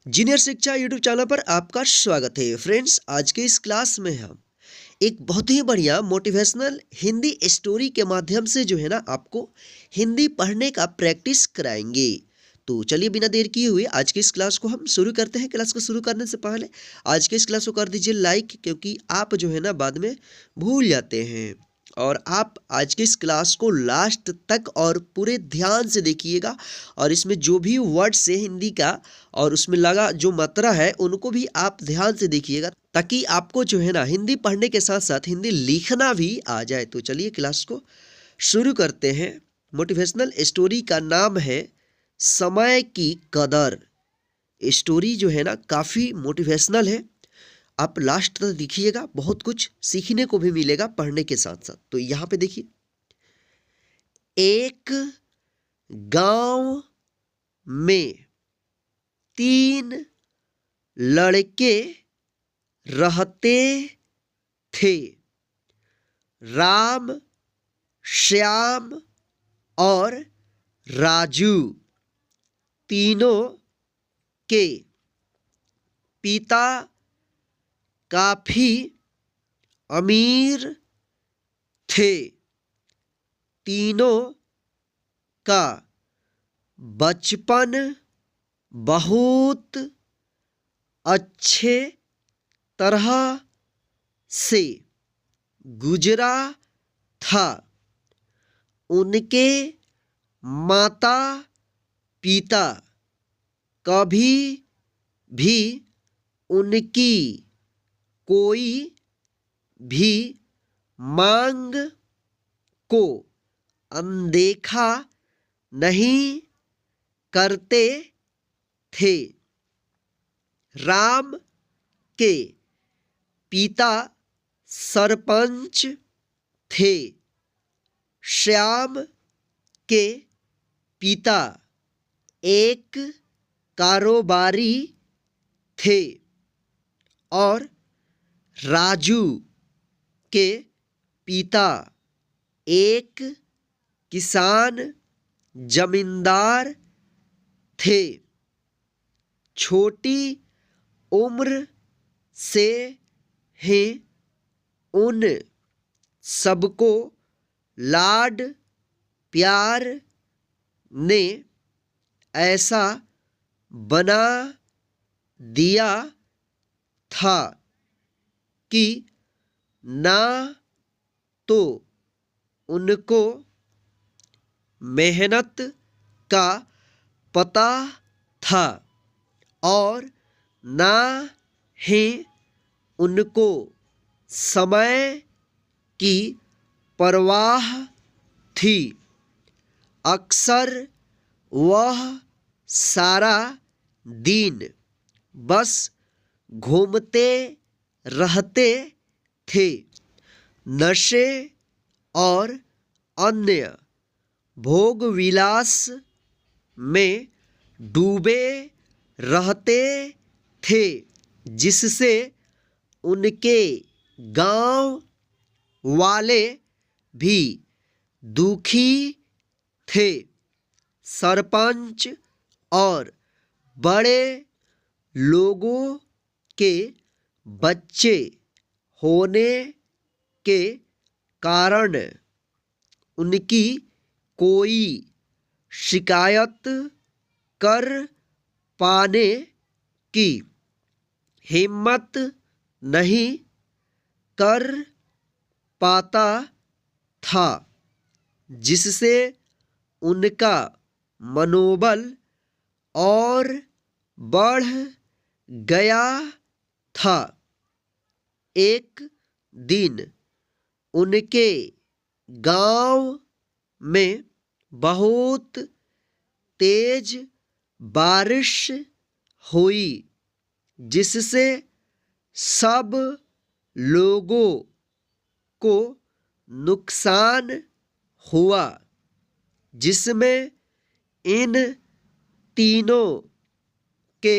जीनियर शिक्षा YouTube channel पर आपका स्वागत है फ्रेंड्स। आज के इस क्लास में हम एक बहुत ही बढ़िया मोटिवेशनल हिंदी स्टोरी के माध्यम से जो है ना आपको हिंदी पढ़ने का प्रैक्टिस कराएंगे। तो चलिए बिना देर किए हुए आज की इस क्लास को हम शुरू करते हैं। क्लास को शुरू करने से पहले आज के इस क्लास को कर दीजिए लाइक, क्योंकि आप जो है ना बाद में भूल जाते हैं। और आप आज के इस क्लास को लास्ट तक और पूरे ध्यान से देखिएगा, और इसमें जो भी वर्ड्स है हिंदी का और उसमें लगा जो मात्रा है उनको भी आप ध्यान से देखिएगा, ताकि आपको जो है ना हिंदी पढ़ने के साथ साथ हिंदी लिखना भी आ जाए। तो चलिए क्लास को शुरू करते हैं। मोटिवेशनल स्टोरी का नाम है समय की कदर। स्टोरी जो है ना काफ़ी मोटिवेशनल है। आप लास्ट तक देखिएगा, बहुत कुछ सीखने को भी मिलेगा पढ़ने के साथ साथ। तो यहाँ पे देखिए, एक गांव में 3 लड़के रहते थे। राम, श्याम और राजू। तीनों के पिता काफी अमीर थे। तीनों का बचपन बहुत अच्छे तरह से गुजरा था। उनके माता पिता कभी भी उनकी कोई भी मांग को अनदेखा नहीं करते थे। राम के पिता सरपंच थे। श्याम के पिता एक कारोबारी थे और राजू के पिता एक किसान जमींदार थे। छोटी उम्र से ही उन सबको लाड प्यार ने ऐसा बना दिया था कि ना तो उनको मेहनत का पता था और ना ही उनको समय की परवाह थी। अक्सर वह सारा दिन बस घूमते रहते थे। नशे और अन्य भोग विलास में डूबे रहते थे, जिससे उनके गांव वाले भी दुखी थे। सरपंच और बड़े लोगों के बच्चे होने के कारण उनकी कोई शिकायत कर पाने की हिम्मत नहीं कर पाता था, जिससे उनका मनोबल और बढ़ गया था। एक दिन उनके गांव में बहुत तेज बारिश हुई, जिससे सब लोगों को नुकसान हुआ, जिसमें इन तीनों के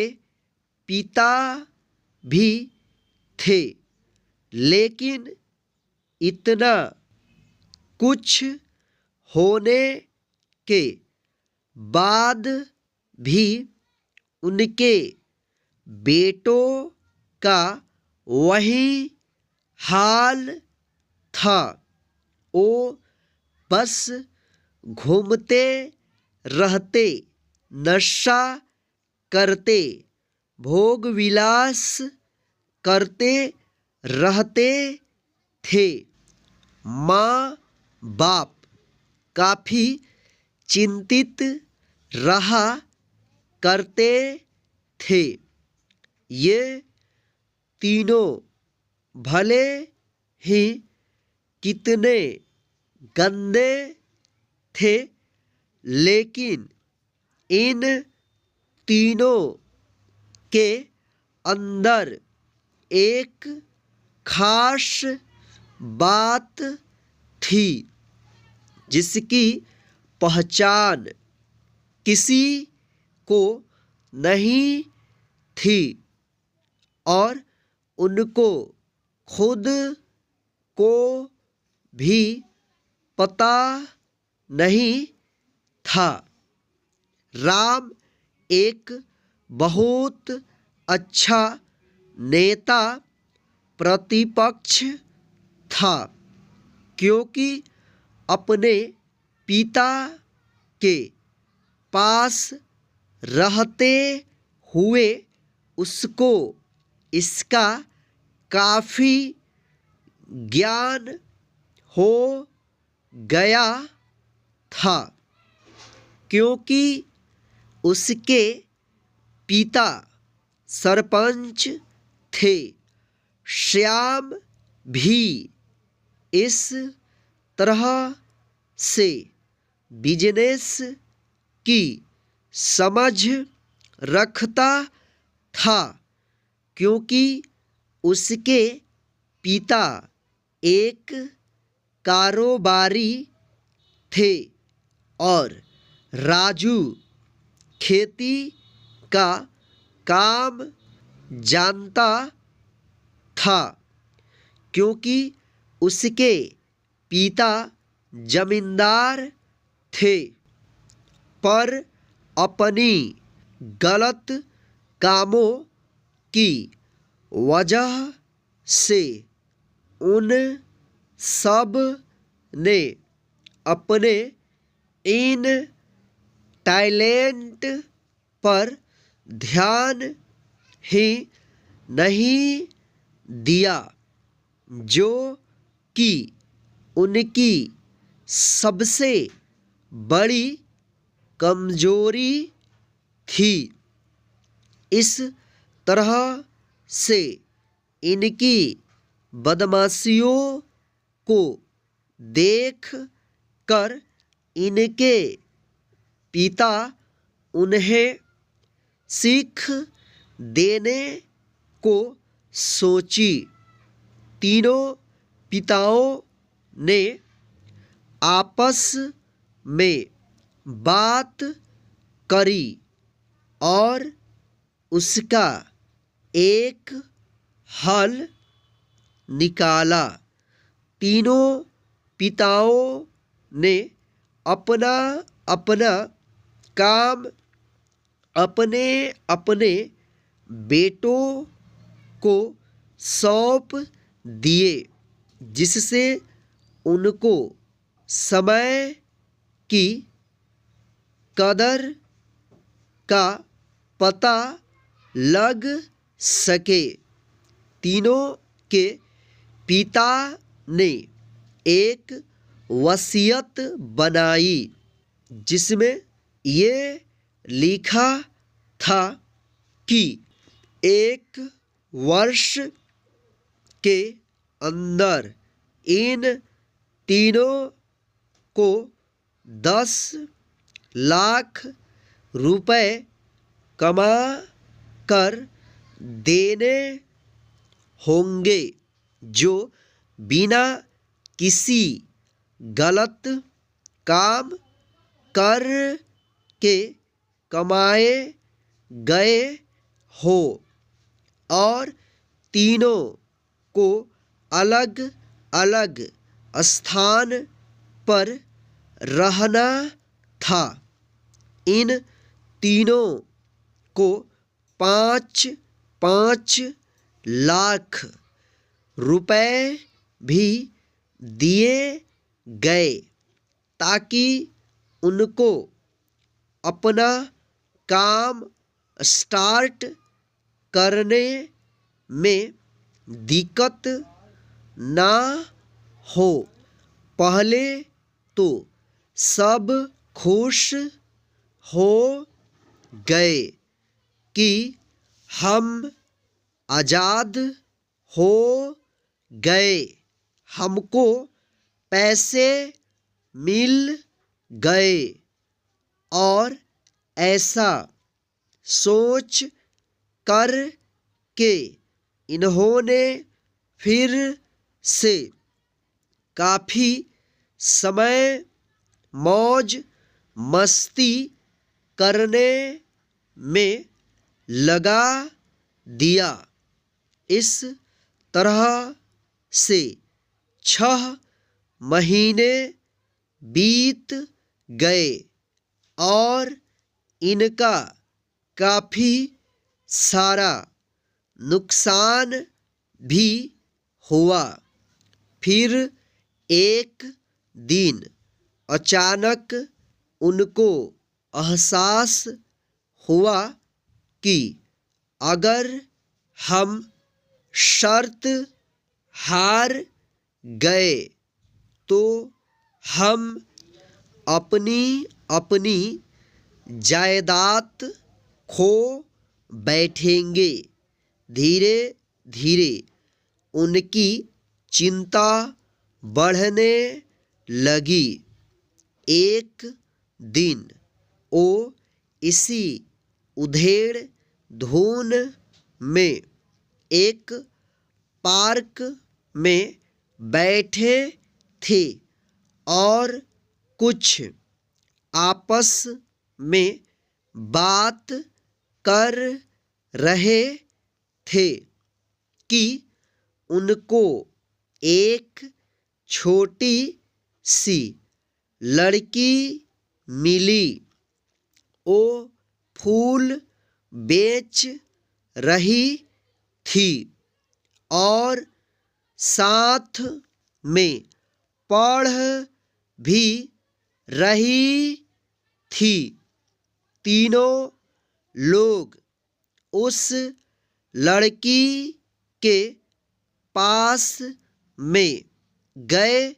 पिता भी थे। लेकिन इतना कुछ होने के बाद भी उनके बेटों का वही हाल था। वो बस घूमते रहते, नशा करते, भोग विलास करते रहते थे। माँ बाप काफ़ी चिंतित रहा करते थे। ये तीनों भले ही कितने गंदे थे, लेकिन इन तीनों के अंदर एक खास बात थी जिसकी पहचान किसी को नहीं थी और उनको खुद को भी पता नहीं था। राम एक बहुत अच्छा नेता प्रतिपक्ष था, क्योंकि अपने पिता के पास रहते हुए उसको इसका काफ़ी ज्ञान हो गया था, क्योंकि उसके पिता सरपंच थे। श्याम भी इस तरह से बिजनेस की समझ रखता था, क्योंकि उसके पिता एक कारोबारी थे और राजू खेती का काम जानता था, क्योंकि उसके पिता जमींदार थे। पर अपनी गलत कामों की वजह से उन सब ने अपने इन टैलेंट पर ध्यान ही नहीं दिया, जो कि उनकी सबसे बड़ी कमजोरी थी। इस तरह से इनकी बदमाशियों को देख कर इनके पिता उन्हें सीख देने को सोची। तीनों पिताओं ने आपस में बात करी और उसका एक हल निकाला। तीनों पिताओं ने अपना अपना काम अपने अपने बेटों को सौंप दिए, जिससे उनको समय की कदर का पता लग सके। तीनों के पिता ने एक वसीयत बनाई, जिसमें ये लिखा था कि 1 वर्ष के अंदर इन तीनों को 10 लाख रुपए कमा कर देने होंगे, जो बिना किसी गलत काम कर के कमाए गए हो, और तीनों को अलग अलग स्थान पर रहना था। इन तीनों को 5 5 लाख रुपए भी दिए गए ताकि उनको अपना काम स्टार्ट करने में दिक्कत ना हो। पहले तो सब खुश हो गए कि हम आज़ाद हो गए, हमको पैसे मिल गए, और ऐसा सोच कर के इन्होंने फिर से काफ़ी समय मौज मस्ती करने में लगा दिया। इस तरह से 6 महीने बीत गए और इनका काफ़ी सारा नुकसान भी हुआ। फिर एक दिन अचानक उनको एहसास हुआ कि अगर हम शर्त हार गए तो हम अपनी अपनी जायदाद खो बैठेंगे। धीरे धीरे उनकी चिंता बढ़ने लगी। एक दिन वो इसी उधेड़ धुन में एक पार्क में बैठे थे और कुछ आपस में बात कर रहे थे कि उनको एक छोटी सी लड़की मिली। वो फूल बेच रही थी और साथ में पढ़ भी रही थी। तीनों लोग उस लड़की के पास में गए।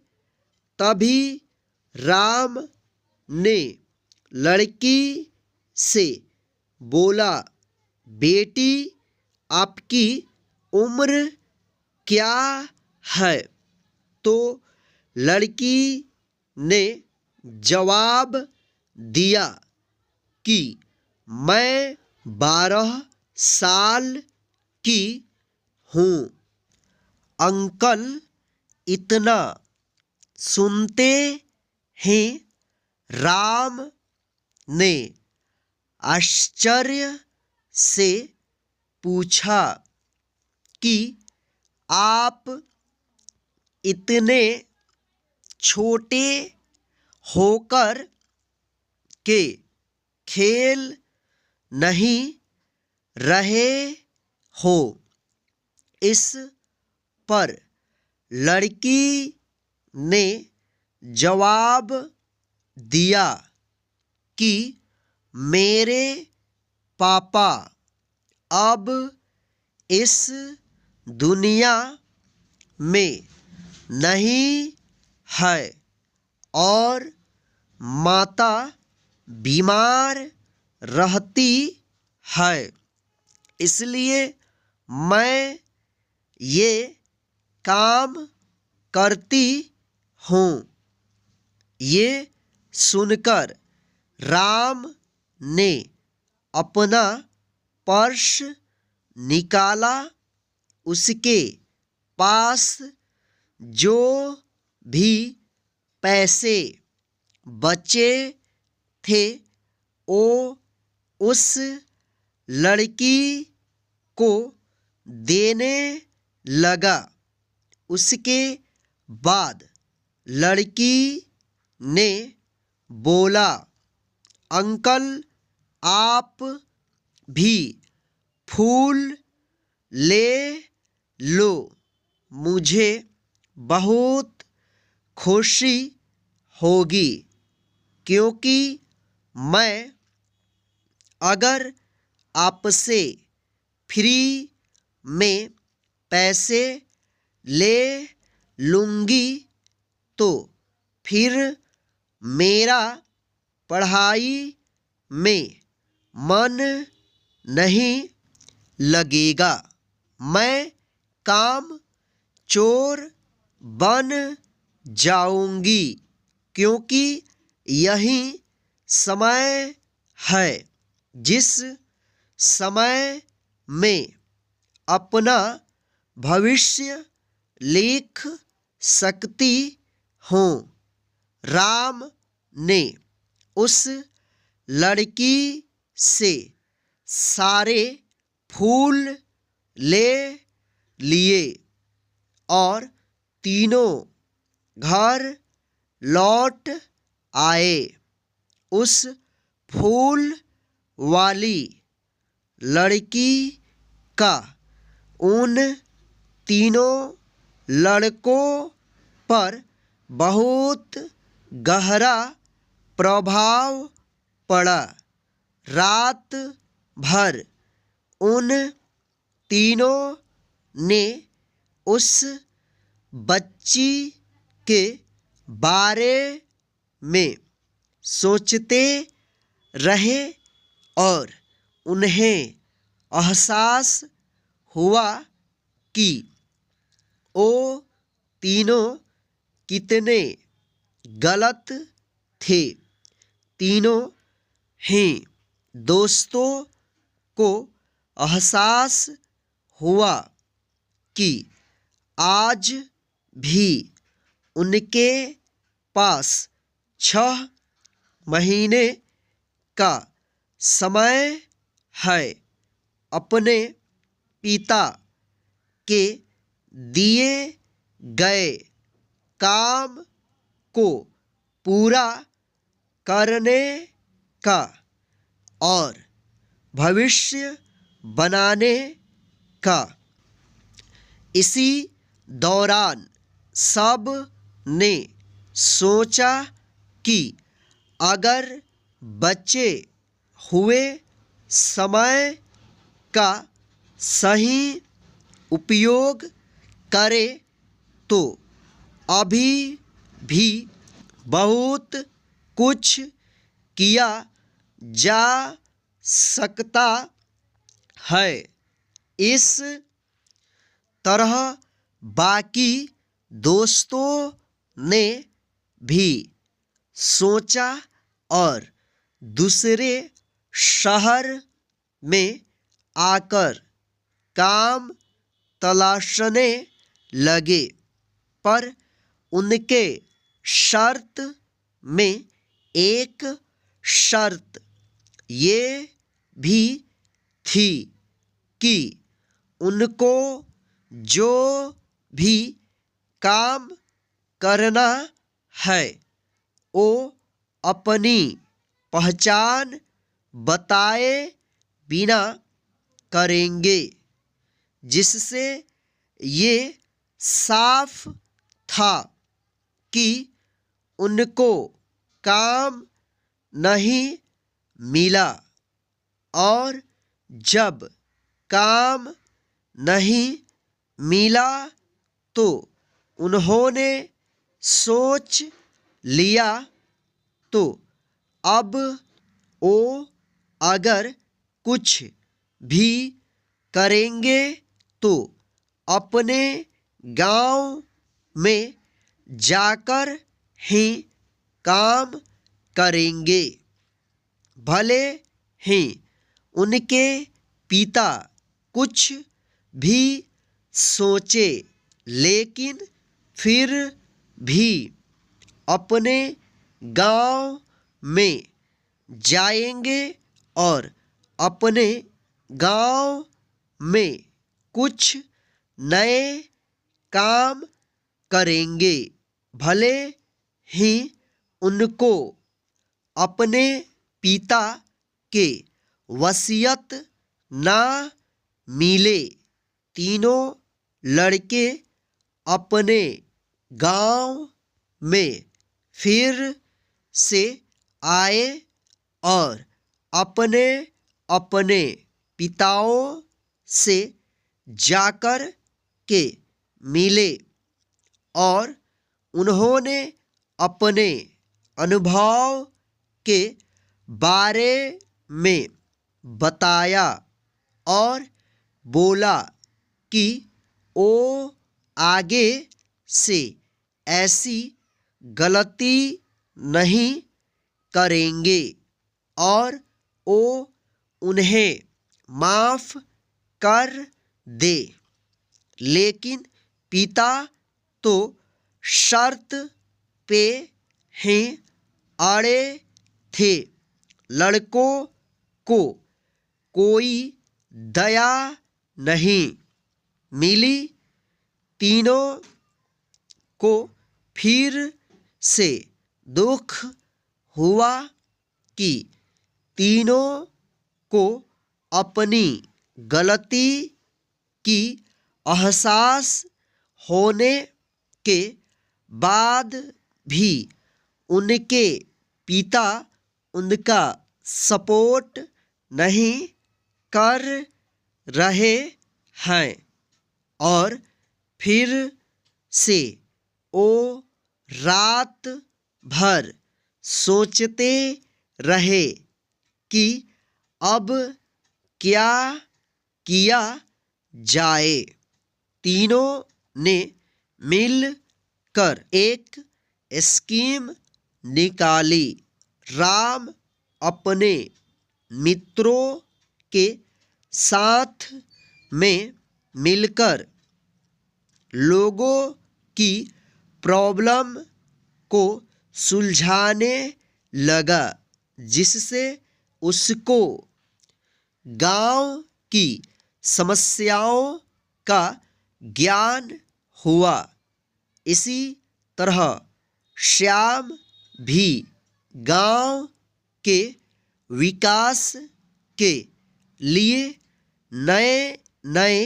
तभी राम ने लड़की से बोला, बेटी आपकी उम्र क्या है? तो लड़की ने जवाब दिया कि मैं 12 साल की हूँ। अंकल इतना सुनते ही राम ने आश्चर्य से पूछा कि आप इतने छोटे होकर के खेल नहीं रहे हो? इस पर लड़की ने जवाब दिया कि मेरे पापा अब इस दुनिया में नहीं है और माता बीमार रहती है, इसलिए मैं ये काम करती हूँ। ये सुनकर राम ने अपना पर्स निकाला। उसके पास जो भी पैसे बचे थे वो उस लड़की को देने लगा। उसके बाद लड़की ने बोला, अंकल आप भी फूल ले लो, मुझे बहुत खुशी होगी, क्योंकि मैं अगर आपसे फ्री में पैसे ले लूँगी तो फिर मेरा पढ़ाई में मन नहीं लगेगा। मैं काम चोर बन जाऊंगी, क्योंकि यही समय है जिस समय में अपना भविष्य लिख सकती हूँ। राम ने उस लड़की से सारे फूल ले लिए और तीनों घर लौट आए। उस फूल वाली लड़की का उन तीनों लड़कों पर बहुत गहरा प्रभाव पड़ा। रात भर उन तीनों ने उस बच्ची के बारे में सोचते रहे और उन्हें एहसास हुआ कि वो तीनों कितने गलत थे। तीनों ही दोस्तों को एहसास हुआ कि आज भी उनके पास 6 महीने का समय है अपने पिता के दिए गए काम को पूरा करने का और भविष्य बनाने का। इसी दौरान सब ने सोचा कि अगर बचे हुए समय का सही उपयोग करें तो अभी भी बहुत कुछ किया जा सकता है। इस तरह बाकी दोस्तों ने भी सोचा और दूसरे शहर में आकर काम तलाशने लगे, पर उनके शर्त में एक शर्त ये भी थी कि उनको जो भी काम करना है वो अपनी पहचान बताए बिना करेंगे, जिससे ये साफ था कि उनको काम नहीं मिला। और जब काम नहीं मिला तो उन्होंने सोच लिया तो अब वो अगर कुछ भी करेंगे तो अपने गांव में जाकर ही काम करेंगे। भले ही उनके पिता कुछ भी सोचे, लेकिन फिर भी अपने गांव में जाएंगे और अपने गांव में कुछ नए काम करेंगे। भले ही उनको अपने पिता के वसीयत ना मिले, तीनों लड़के अपने गांव में फिर से आए और अपने अपने पिताओं से जाकर के मिले और उन्होंने अपने अनुभव के बारे में बताया और बोला कि वो आगे से ऐसी गलती नहीं करेंगे और वो उन्हें माफ़ कर दे। लेकिन पिता तो शर्त पे ही अड़े थे। लड़कों को कोई दया नहीं मिली। तीनों को फिर से दुख हुआ कि तीनों को अपनी गलती की एहसास होने के बाद भी उनके पिता उनका सपोर्ट नहीं कर रहे हैं और फिर से वो रात भर सोचते रहे कि अब क्या किया जाए। तीनों ने मिल कर एक स्कीम निकाली। राम अपने मित्रों के साथ में मिलकर लोगों की प्रॉब्लम को सुलझाने लगा, जिससे उसको गांव की समस्याओं का ज्ञान हुआ। इसी तरह श्याम भी गांव के विकास के लिए नए नए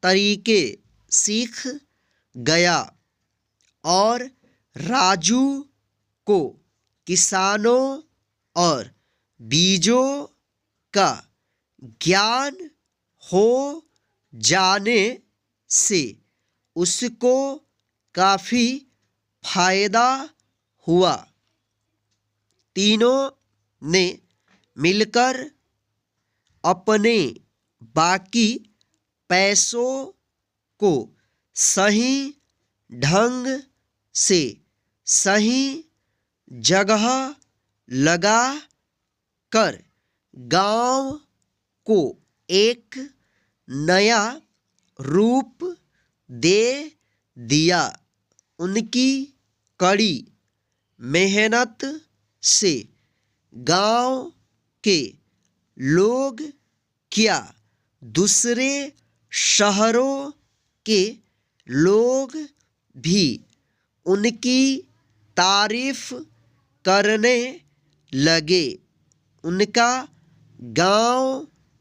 तरीके सीख गया और राजू को किसानों और बीजों का ज्ञान हो जाने से उसको काफ़ी फायदा हुआ। तीनों ने मिलकर अपने बाकी पैसों को सही ढंग से सही जगह लगा कर गांव को एक नया रूप दे दिया। उनकी कड़ी मेहनत से गांव के लोग क्या दूसरे शहरों के लोग भी उनकी तारीफ करने लगे। उनका गांव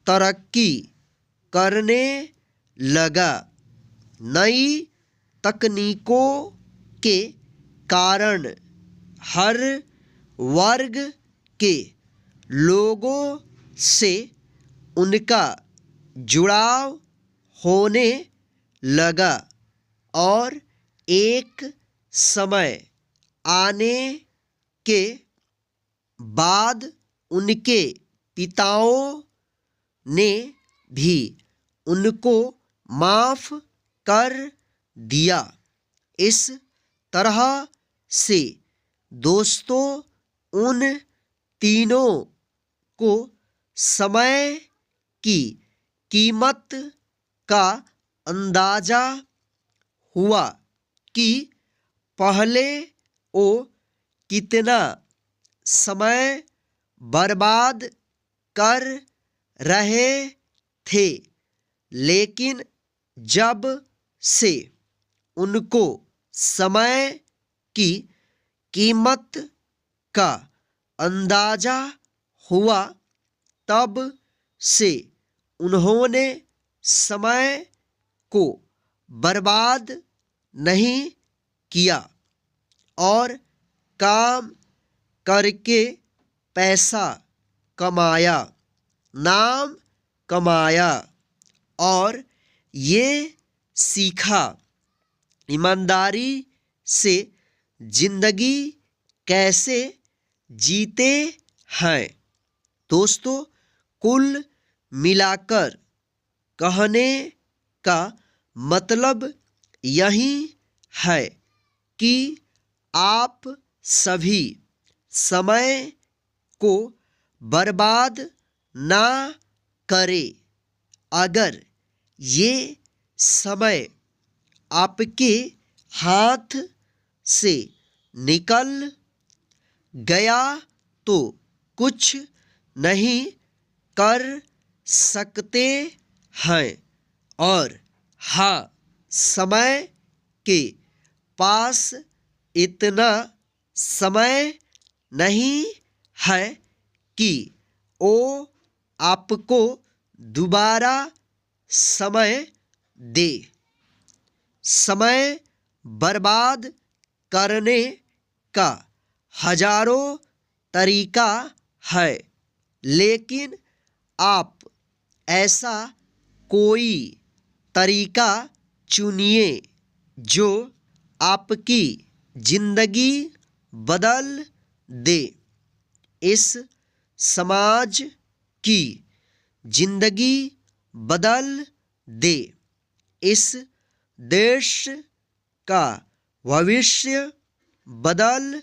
तरक्की करने लगा। नई तकनीकों के कारण हर वर्ग के लोगों से उनका जुड़ाव होने लगा और एक समय आने के बाद उनके पिताओं ने भी उनको माफ़ कर दिया। इस तरह से दोस्तों उन तीनों को समय की कीमत का अंदाज़ा हुआ कि पहले वो कितना समय बर्बाद कर रहे थे, लेकिन जब से उनको समय की कीमत का अंदाज़ा हुआ, तब से उन्होंने समय को बर्बाद नहीं किया और काम करके पैसा कमाया, नाम कमाया और ये सीखा ईमानदारी से जिंदगी कैसे जीते हैं। दोस्तों, कुल मिलाकर कहने का मतलब यही है कि आप सभी समय को बर्बाद ना करें। अगर ये समय आपके हाथ से निकल गया तो कुछ नहीं कर सकते हैं, और हाँ, समय के पास इतना समय नहीं है कि वो आपको दोबारा समय दे। समय बर्बाद करने का हजारों तरीका है, लेकिन आप ऐसा कोई तरीका चुनिए जो आपकी जिंदगी बदल दे, इस समाज की जिंदगी बदल दे, इस देश का भविष्य बदल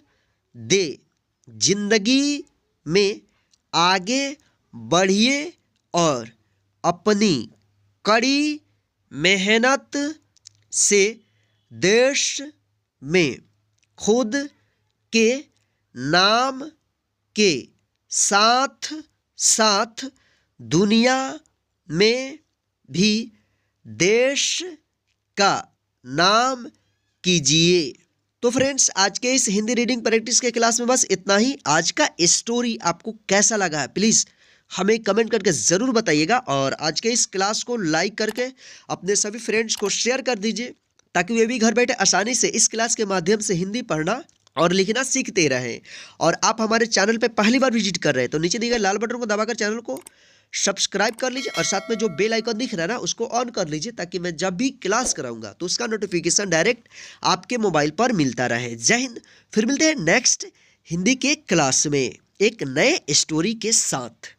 दे। जिंदगी में आगे बढ़िए और अपनी कड़ी मेहनत से देश में खुद के नाम के साथ साथ दुनिया में भी देश का नाम कीजिए। तो फ्रेंड्स, आज के इस हिंदी रीडिंग प्रैक्टिस के क्लास में बस इतना ही। आज का स्टोरी आपको कैसा लगा है प्लीज़ हमें कमेंट करके ज़रूर बताइएगा, और आज के इस क्लास को लाइक करके अपने सभी फ्रेंड्स को शेयर कर दीजिए, ताकि वे भी घर बैठे आसानी से इस क्लास के माध्यम से हिंदी पढ़ना और लिखना सीखते रहें। और आप हमारे चैनल पे पहली बार विजिट कर रहे हैं तो नीचे दिए गए लाल बटन को दबाकर चैनल को सब्सक्राइब कर लीजिए, और साथ में जो बेल आइकन दिख रहा है ना उसको ऑन कर लीजिए, ताकि मैं जब भी क्लास कराऊंगा तो उसका नोटिफिकेशन डायरेक्ट आपके मोबाइल पर मिलता रहे। जय हिंद। फिर मिलते हैं नेक्स्ट हिंदी के क्लास में एक नए स्टोरी के साथ।